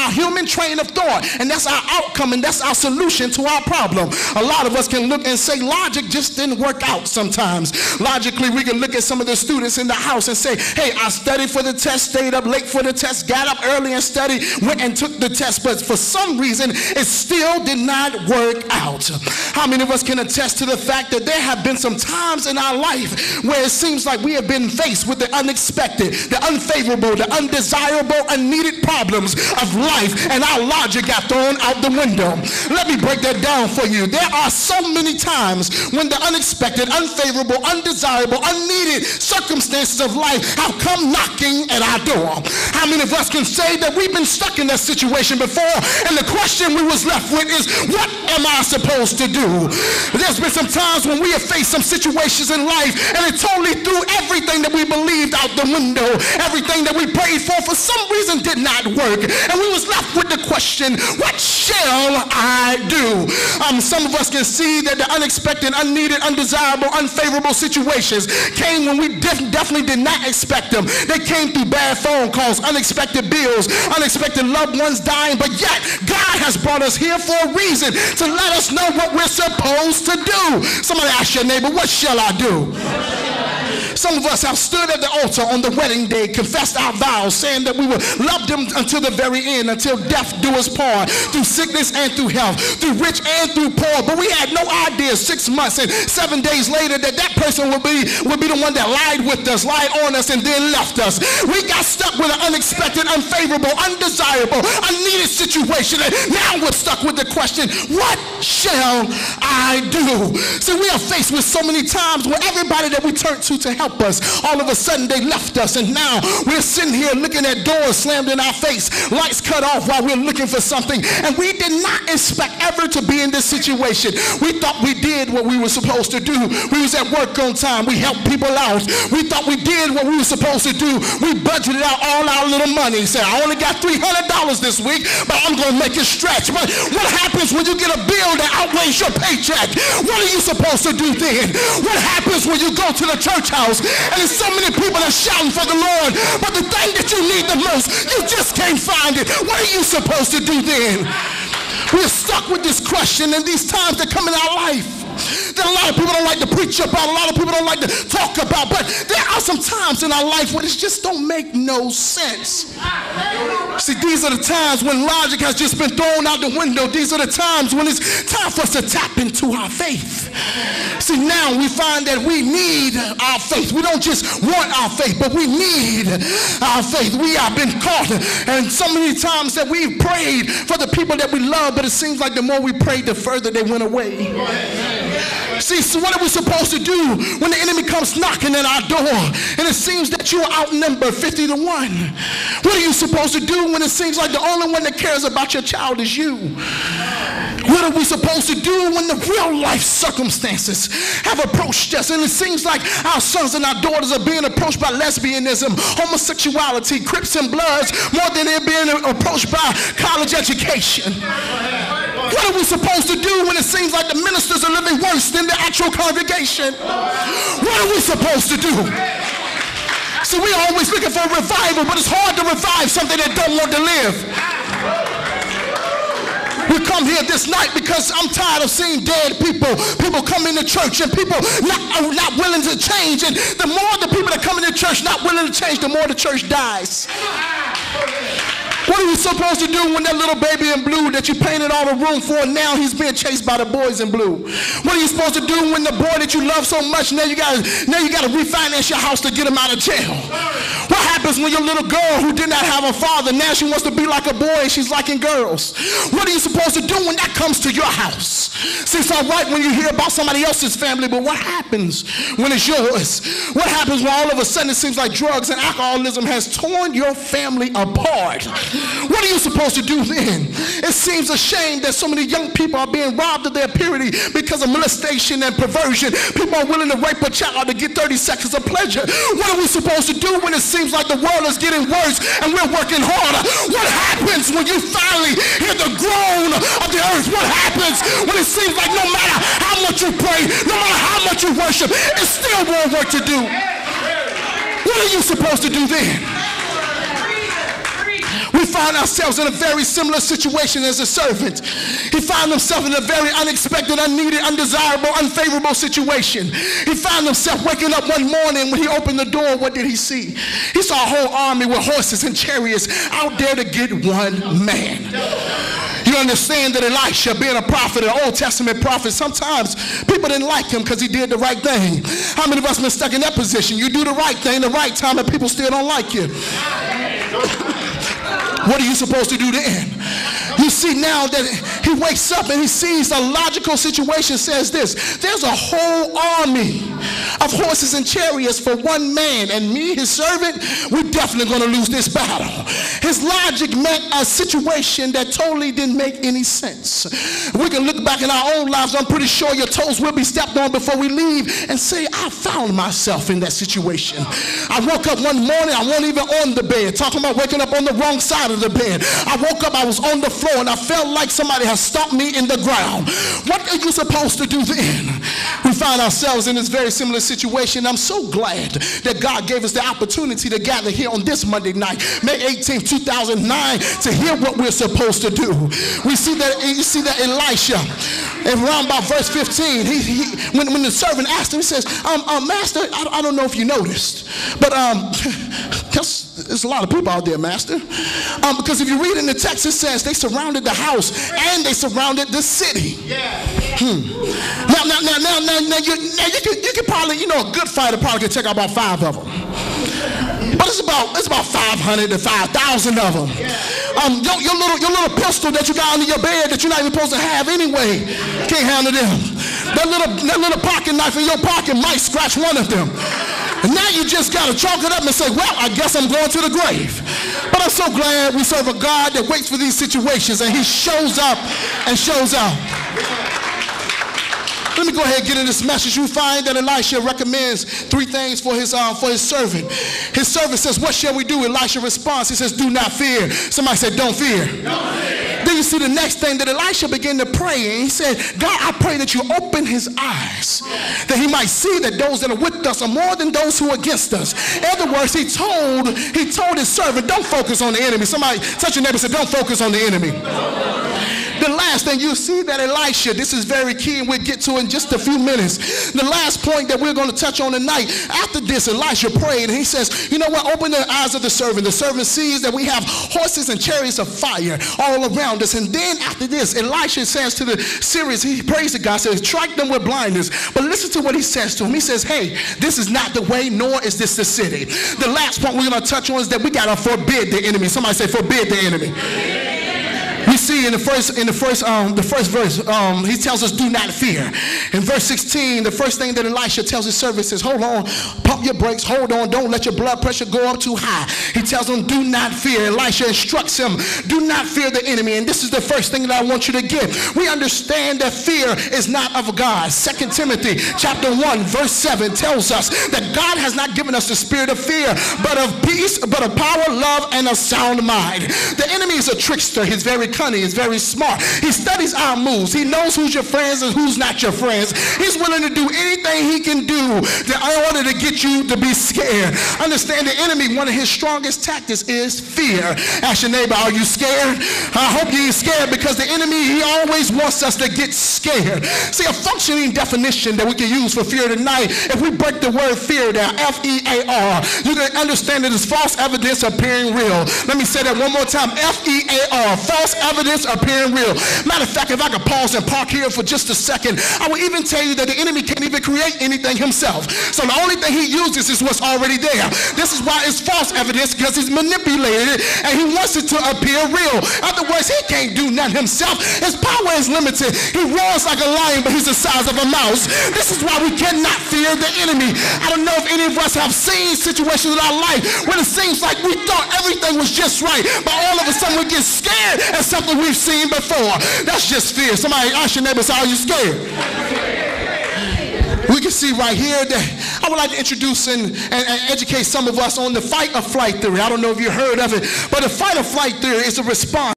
our human train of thought, and that's our outcome, and that's our solution to our problem. A lot of us can look and say logic just didn't work out sometimes. Logically, we can look at some of the students in the house and say, hey, I studied for the test, stayed up late for the test, got up early and studied, went and took the test, but for some reason it still did not work out. How many of us can attest to the fact that there have been some times in our life where it seems like we have been faced with the unexpected, the unfavorable, the undesirable, unneeded problems of life, and our logic got thrown out the window? Let me break that down for you. There are so many times when the unexpected, unfavorable, undesirable, unneeded circumstances of life have come knocking at our door. How many of us can say that we've been stuck in that situation before, and the question we was left with is, what am I supposed to do? There's been some times when we have faced some situations in life, and it totally threw everything that we believed out the window. Everything that we prayed for some reason did not work, and we was left with the question, what shall I do? Some of us can see that the unexpected, unneeded, undesirable, unfavorable situations came when we definitely did not expect them. They came through bad phone calls, unexpected bills, unexpected loved ones dying, but yet God has brought us here for a reason, to let us know what we're supposed to do. Somebody ask your neighbor, what shall I do? Some of us have stood at the altar on the wedding day, confessed our vows, saying that we would love them until the very end, until death do us part, through sickness and through health, through rich and through poor. But we had no idea 6 months and 7 days later that that person would be the one that lied with us, lied on us, and then left us. We got stuck with an unexpected, unfavorable, undesirable, unneeded situation, and now we're stuck with the question, what shall I do? See, we are faced with so many times where everybody that we turn to help us, all of a sudden they left us, and now we're sitting here looking at doors slammed in our face, lights cut off while we're looking for something, and we did not expect ever to be in this situation. We thought we did what we were supposed to do. We was at work on time. We helped people out. We thought we did what we were supposed to do. We budgeted out all our little money. Said, I only got $300 this week, but I'm going to make it stretch. But what happens when you get a bill that outweighs your paycheck? What are you supposed to do then? What happens when you go to the church house and there's so many people that are shouting for the Lord, but the thing that you need the most, you just can't find it? What are you supposed to do then? We're stuck with this question in these times that come in our life that a lot of people don't like to preach about, a lot of people don't like to talk about, but there are some times in our life where it just don't make no sense. See, these are the times when logic has just been thrown out the window. These are the times when it's time for us to tap into our faith. See, now we find that we need our faith. We don't just want our faith, but we need our faith. We have been caught, and so many times that we've prayed for the people that we love, but it seems like the more we prayed, the further they went away. See, so what are we supposed to do when the enemy comes knocking at our door and it seems that you are outnumbered 50-1? What are you supposed to do when it seems like the only one that cares about your child is you? What are we supposed to do when the real life circumstances have approached us and it seems like our sons and our daughters are being approached by lesbianism, homosexuality, Crips and Bloods, more than they're being approached by college education? What are we supposed to do when it seems like the ministers are living worse than the actual congregation? What are we supposed to do? So we're always looking for revival, but it's hard to revive something that don't want to live. We come here this night because I'm tired of seeing dead people come into church and people not willing to change. And the more the people that come into church not willing to change, the more the church dies. What are you supposed to do when that little baby in blue that you painted all the room for, now he's being chased by the boys in blue? What are you supposed to do when the boy that you love so much, now you got to refinance your house to get him out of jail? What happens when your little girl who did not have a father, now she wants to be like a boy and she's liking girls? What are you supposed to do when that comes to your house? See, it's all right when you hear about somebody else's family, but what happens when it's yours? What happens when all of a sudden it seems like drugs and alcoholism has torn your family apart? What are you supposed to do then? It seems a shame that so many young people are being robbed of their purity because of molestation and perversion. People are willing to rape a child to get 30 seconds of pleasure. What are we supposed to do when it seems like the world is getting worse and we're working harder? What happens when you finally hear the groan of the earth? What happens when it seems like no matter how much you pray, no matter how much you worship, it's still more work to do? What are you supposed to do then? We find ourselves in a very similar situation as a servant. He found himself in a very unexpected, unneeded, undesirable, unfavorable situation. He found himself waking up one morning. When he opened the door, what did he see? He saw a whole army with horses and chariots out there to get one man. You understand that Elisha, being a prophet, an Old Testament prophet, sometimes people didn't like him because he did the right thing. How many of us have been stuck in that position? You do the right thing the right time and people still don't like you. What are you supposed to do then? You see now that he wakes up and he sees a logical situation, says this: there's a whole army of horses and chariots for one man, and me, his servant, we're definitely going to lose this battle. His logic meant a situation that totally didn't make any sense. We can look back in our own lives. I'm pretty sure your toes will be stepped on before we leave and say, I found myself in that situation. I woke up one morning, I wasn't even on the bed, talking about waking up on the wrong side of the bed. I woke up, I was on the floor, and I felt like somebody has stomped me in the ground. What are you supposed to do then? We find ourselves in this very similar situation. I'm so glad that God gave us the opportunity to gather here on this Monday night, May 18, 2009, to hear what we're supposed to do. We see that, you see that Elisha, and around about verse 15, when the servant asked him, he says, Master, I don't know if you noticed, but there's a lot of people out there, Master. Because if you read in the text, it says they surrounded the house and they surrounded the city. Now you can probably, a good fighter probably can take out about 5 of them. But it's about 500 to 5,000 of them. Your little pistol that you got under your bed that you're not even supposed to have anyway can't handle them. That little pocket knife in your pocket might scratch one of them. And now you just got to chalk it up and say, well, I guess I'm going to the grave. But I'm so glad we serve a God that waits for these situations and he shows up and shows out. Let me go ahead and get into this message. You find that Elisha recommends 3 things for his servant. His servant says, what shall we do? Elisha responds. He says, do not fear. Somebody said, don't fear. Don't fear. Then you see the next thing that Elisha began to pray. And he said, God, I pray that you open his eyes, that he might see that those that are with us are more than those who are against us. In other words, he told his servant, don't focus on the enemy. Somebody touch your neighbor and say, don't focus on the enemy. The last thing you see that Elisha, this is very key, and we'll get to in just a few minutes. The last point that we're going to touch on tonight, after this, Elisha prayed and he says, you know what, open the eyes of the servant. The servant sees that we have horses and chariots of fire all around us. And then after this, Elisha says to the Syrians, he prays to God, says, strike them with blindness. But listen to what he says to him. He says, hey, this is not the way, nor is this the city. The last point we're going to touch on is that we got to forbid the enemy. Somebody say, forbid the enemy. We see in the first verse, he tells us, do not fear. In verse 16, the first thing that Elisha tells his servant says, hold on, pump your brakes, hold on, don't let your blood pressure go up too high. He tells him, do not fear. Elisha instructs him, do not fear the enemy. And this is the first thing that I want you to get. We understand that fear is not of God. 2 Timothy chapter 1, verse 7 tells us that God has not given us the spirit of fear, but of peace, but of power, love, and a sound mind. The enemy is a trickster. He's very cunning. He's very smart. He studies our moves. He knows who's your friends and who's not your friends. He's willing to do anything he can do in order to get you to be scared. Understand, the enemy, one of his strongest tactics is fear. Ask your neighbor, are you scared? I hope you ain't scared, because the enemy, he always wants us to get scared. See, a functioning definition that we can use for fear tonight, if we break the word fear down, F-E-A-R, you can understand that it's false evidence appearing real. Let me say that one more time. F-E-A-R, false evidence appearing real. Matter of fact, if I could pause and park here for just a second, I will even tell you that the enemy can't even create anything himself. So the only thing he uses is what's already there. This is why it's false evidence, because he's manipulated it and he wants it to appear real. In other words, he can't do nothing himself. His power is limited. He roars like a lion, but he's the size of a mouse. This is why we cannot fear the enemy. I don't know if any of us have seen situations in our life when it seems like we thought everything was just right, but all of a sudden we get scared at something we've seen before. That's just fear. Somebody ask your neighbor, are you scared? We can see right here that I would like to introduce and educate some of us on the fight or flight theory. I don't know if you heard of it, but the fight or flight theory is a response